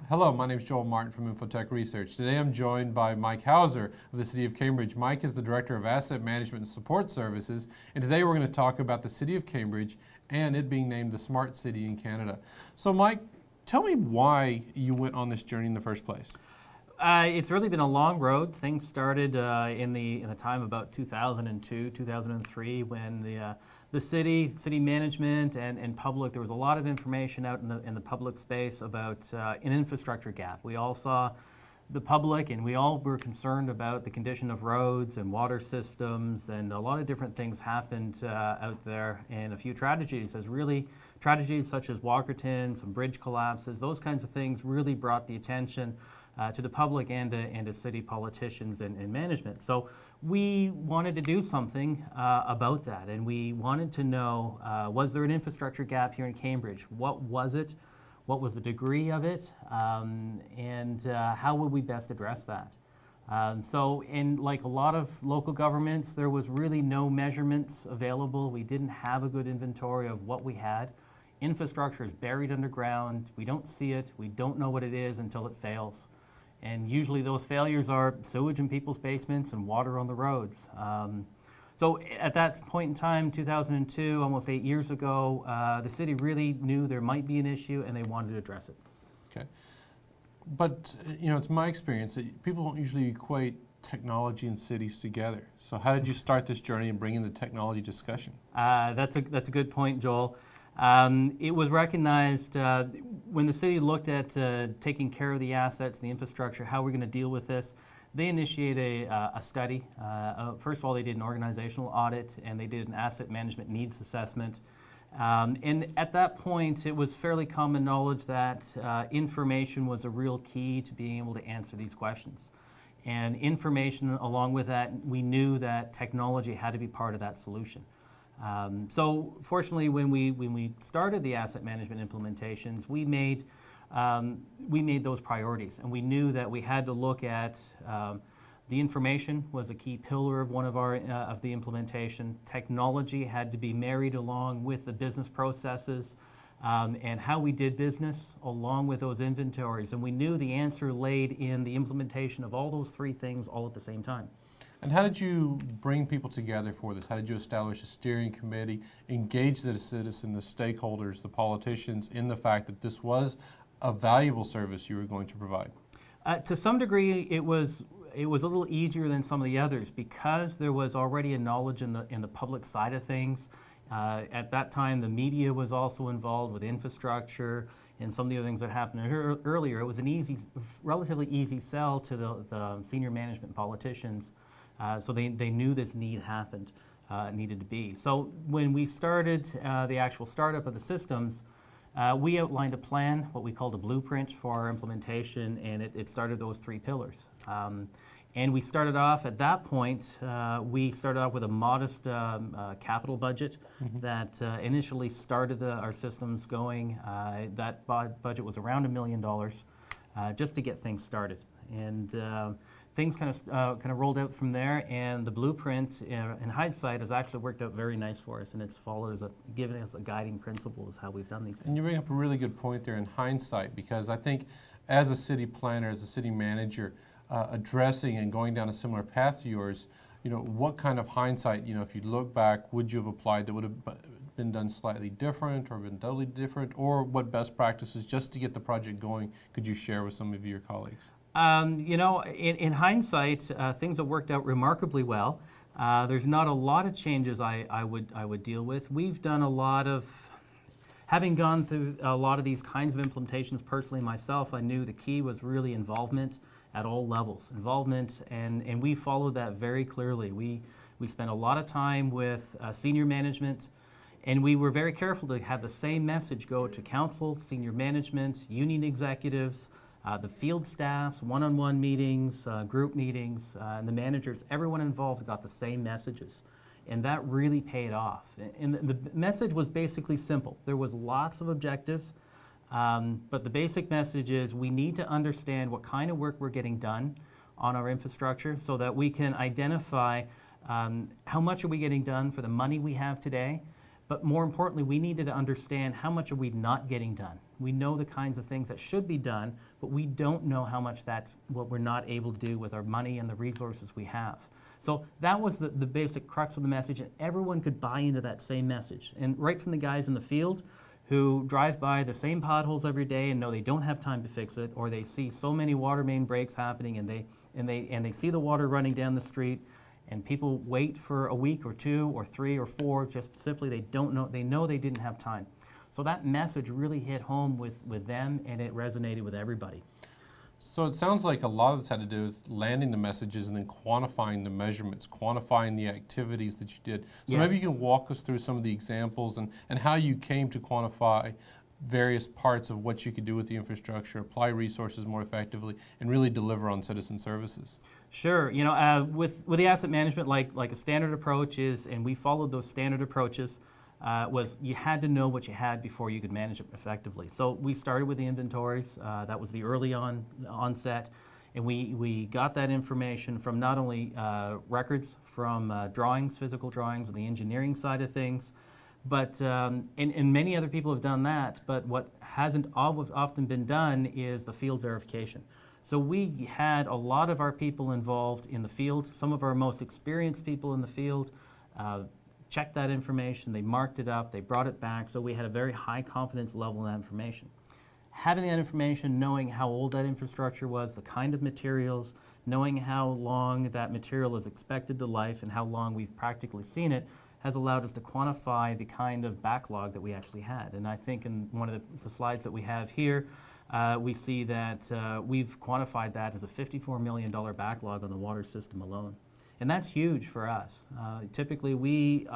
Hello, my name is Joel Martin from Infotech Research. Today I'm joined by Mike Hausser of the City of Cambridge. Mike is the Director of Asset Management and Support Services, and today we're going to talk about the City of Cambridge and it being named the Smart City in Canada. So Mike, tell me why you went on this journey in the first place. It's really been a long road. Things started in the time about 2002, 2003, when the city management and public, there was a lot of information out in the public space about an infrastructure gap. We all saw the public, and we all were concerned about the condition of roads and water systems, and a lot of different things happened out there, and a few tragedies such as Walkerton, some bridge collapses, those kinds of things really brought the attention to the public and to city politicians and management. So we wanted to do something about that, and we wanted to know, was there an infrastructure gap here in Cambridge? What was it? What was the degree of it? And how would we best address that? So like a lot of local governments, there was really no measurements available. We didn't have a good inventory of what we had. Infrastructure is buried underground. We don't see it. We don't know what it is until it fails. And usually those failures are sewage in people's basements and water on the roads. So at that point in time, 2002, almost 8 years ago, the city really knew there might be an issue and they wanted to address it. Okay. But, you know, it's my experience that people don't usually equate technology and cities together. So how did you start this journey and bring in the technology discussion? That's a good point, Joel. It was recognized when the city looked at taking care of the assets, the infrastructure, how we're going to deal with this. They initiated a study. First of all, they did an organizational audit and they did an asset management needs assessment. And at that point, it was fairly common knowledge that information was a real key to being able to answer these questions. And information, along with that, we knew that technology had to be part of that solution. So fortunately, when we started the asset management implementations, we made those priorities, and we knew that we had to look at the information was a key pillar of one of our of the implementation. Technology had to be married along with the business processes and how we did business along with those inventories, and we knew the answer laid in the implementation of all those three things all at the same time. And how did you bring people together for this? How did you establish a steering committee, engage the citizen, the stakeholders, the politicians in the fact that this was a valuable service you were going to provide? To some degree, it was a little easier than some of the others because there was already a knowledge in the public side of things. At that time, the media was also involved with infrastructure and some of the other things that happened earlier. It was an relatively easy sell to the senior management politicians. So they knew this needed to be. So when we started the actual startup of the systems, we outlined a plan, what we called a blueprint for our implementation, and it started those three pillars. And we started off at that point, we started off with a modest capital budget that initially started our systems going. That budget was around $1 million just to get things started. And things kind of rolled out from there, and the blueprint, in hindsight, has actually worked out very nice for us, and it's followed given us a guiding principle is how we've done these things. And you bring up a really good point there in hindsight, because I think as a city planner, as a city manager, addressing and going down a similar path to yours, you know, what kind of hindsight, you know, if you look back, would you have applied that would have been done slightly different or been totally different, or what best practices just to get the project going could you share with some of your colleagues? You know, in hindsight, things have worked out remarkably well. There's not a lot of changes I would deal with. We've done a lot of, having gone through a lot of these kinds of implementations personally myself, I knew the key was really involvement at all levels. Involvement, and we followed that very clearly. We spent a lot of time with senior management, and we were very careful to have the same message go to council, senior management, union executives, the field staffs, one-on-one meetings, group meetings, and the managers, everyone involved got the same messages. And that really paid off. And the message was basically simple. There was lots of objectives, but the basic message is we need to understand what kind of work we're getting done on our infrastructure so that we can identify how much are we getting done for the money we have today, But more importantly, we needed to understand how much are we not getting done. We know the kinds of things that should be done, but we don't know how much that's what we're not able to do with our money and the resources we have. So that was the basic crux of the message, and everyone could buy into that same message. And right from the guys in the field who drive by the same potholes every day and know they don't have time to fix it, or they see so many water main breaks happening and they see the water running down the street, and people wait for a week or 2 or 3 or 4, just simply they know they didn't have time. So that message really hit home with them, and it resonated with everybody. So it sounds like a lot of this had to do with landing the messages and then quantifying the measurements, quantifying the activities that you did. So Yes. maybe you can walk us through some of the examples and how you came to quantify various parts of what you could do with the infrastructure, apply resources more effectively, and really deliver on citizen services. Sure. You know, with the asset management, like a standard approach is, and we followed those standard approaches, was you had to know what you had before you could manage it effectively. So we started with the inventories. That was the early onset. And we got that information from not only records, from drawings, physical drawings, and the engineering side of things, but, and many other people have done that, but what hasn't often been done is the field verification. So we had a lot of our people involved in the field, some of our most experienced people in the field, checked that information, they marked it up, they brought it back, so we had a very high confidence level in that information. Having that information, knowing how old that infrastructure was, the kind of materials, knowing how long that material is expected to life and how long we've practically seen it, has allowed us to quantify the kind of backlog that we actually had. And I think in one of the slides that we have here, we see that we've quantified that as a $54 million backlog on the water system alone. And that's huge for us. Typically we do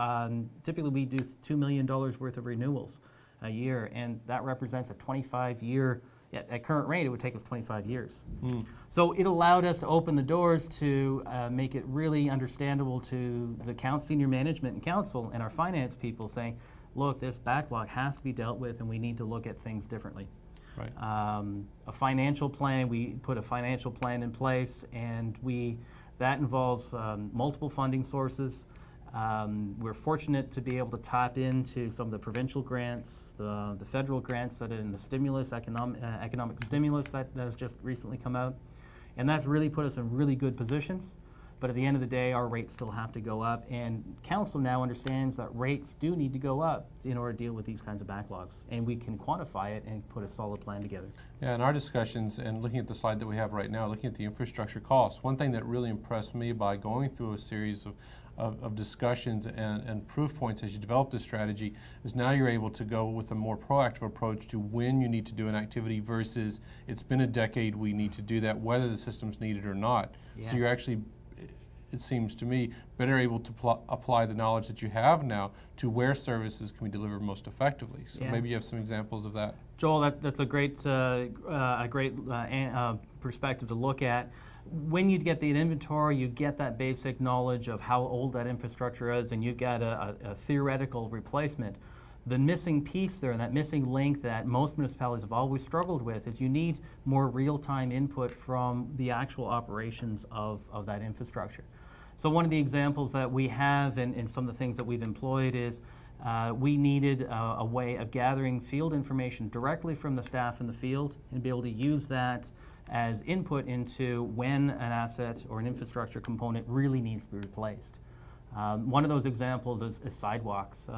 $2 million worth of renewals a year, and that represents a 25-year, at current rate, it would take us 25 years. Mm. So it allowed us to open the doors to make it really understandable to the senior management and council and our finance people, saying, look, this backlog has to be dealt with and we need to look at things differently. Right. A financial plan, we put a financial plan in place, and that involves multiple funding sources. We're fortunate to be able to tap into some of the provincial grants, the federal grants that are in the stimulus, economic stimulus that has just recently come out. And that's really put us in really good positions. But at the end of the day, our rates still have to go up. And council now understands that rates do need to go up in order to deal with these kinds of backlogs. And we can quantify it and put a solid plan together. Yeah, in our discussions and looking at the slide that we have right now, looking at the infrastructure costs, one thing that really impressed me by going through a series of discussions and proof points as you develop this strategy is now you're able to go with a more proactive approach to when you need to do an activity versus it's been a decade, we need to do that, whether the system's needed or not. Yes. So you're actually, it seems to me, better able to apply the knowledge that you have now to where services can be delivered most effectively. So maybe you have some examples of that. Joel, that's a great perspective to look at. When you get the inventory, you get that basic knowledge of how old that infrastructure is, and you've got a theoretical replacement. The missing piece there, and that missing link that most municipalities have always struggled with, is you need more real-time input from the actual operations of that infrastructure. So one of the examples that we have and some of the things that we've employed is we needed a way of gathering field information directly from the staff in the field and be able to use that as input into when an asset or an infrastructure component really needs to be replaced. One of those examples is sidewalks.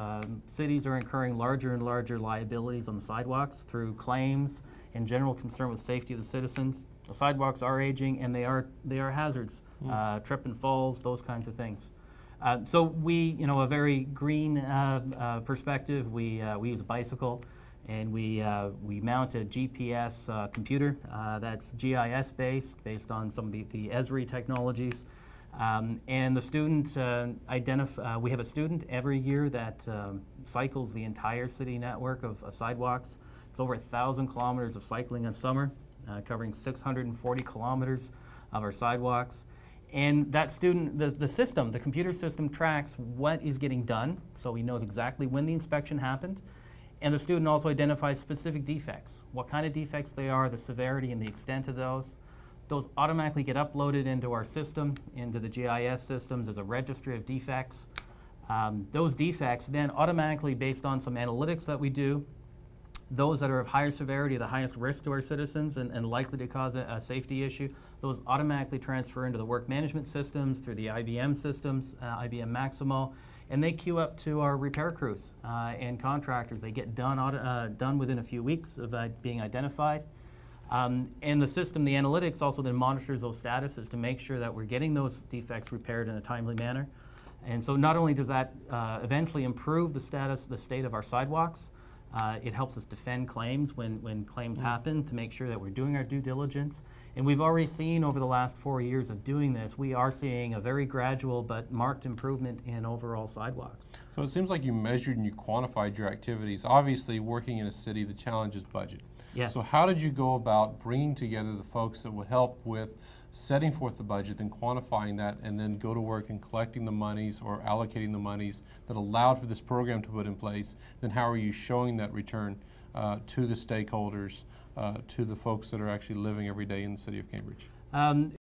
Cities are incurring larger and larger liabilities on the sidewalks through claims and general concern with safety of the citizens. The sidewalks are aging, and they are hazards, trip and falls, those kinds of things. So we, a very green perspective. We use a bicycle, and we mount a GPS computer that's GIS based on some of the Esri technologies. And the student we have a student every year that cycles the entire city network of sidewalks. It's over 1,000 kilometers of cycling in summer, covering 640 kilometers of our sidewalks. And that student, the computer system tracks what is getting done, so he knows exactly when the inspection happened. And the student also identifies specific defects, what kind of defects they are, the severity and the extent of those. Those automatically get uploaded into our system, into the GIS systems as a registry of defects. Those defects then automatically, based on some analytics that we do, those that are of higher severity, the highest risk to our citizens and likely to cause a safety issue, those automatically transfer into the work management systems through the IBM systems, IBM Maximo, and they queue up to our repair crews and contractors. They get done within a few weeks of being identified. And the system, the analytics, also then monitors those statuses to make sure that we're getting those defects repaired in a timely manner. And so not only does that eventually improve the state of our sidewalks, it helps us defend claims when claims happen to make sure that we're doing our due diligence. And we've already seen over the last 4 years of doing this, we are seeing a very gradual but marked improvement in overall sidewalks. So it seems like you measured and you quantified your activities. Obviously, working in a city, the challenge is budget. Yes. So how did you go about bringing together the folks that would help with setting forth the budget, then quantifying that, and then go to work and collecting the monies or allocating the monies that allowed for this program to put in place? Then how are you showing that return to the stakeholders, to the folks that are actually living every day in the city of Cambridge?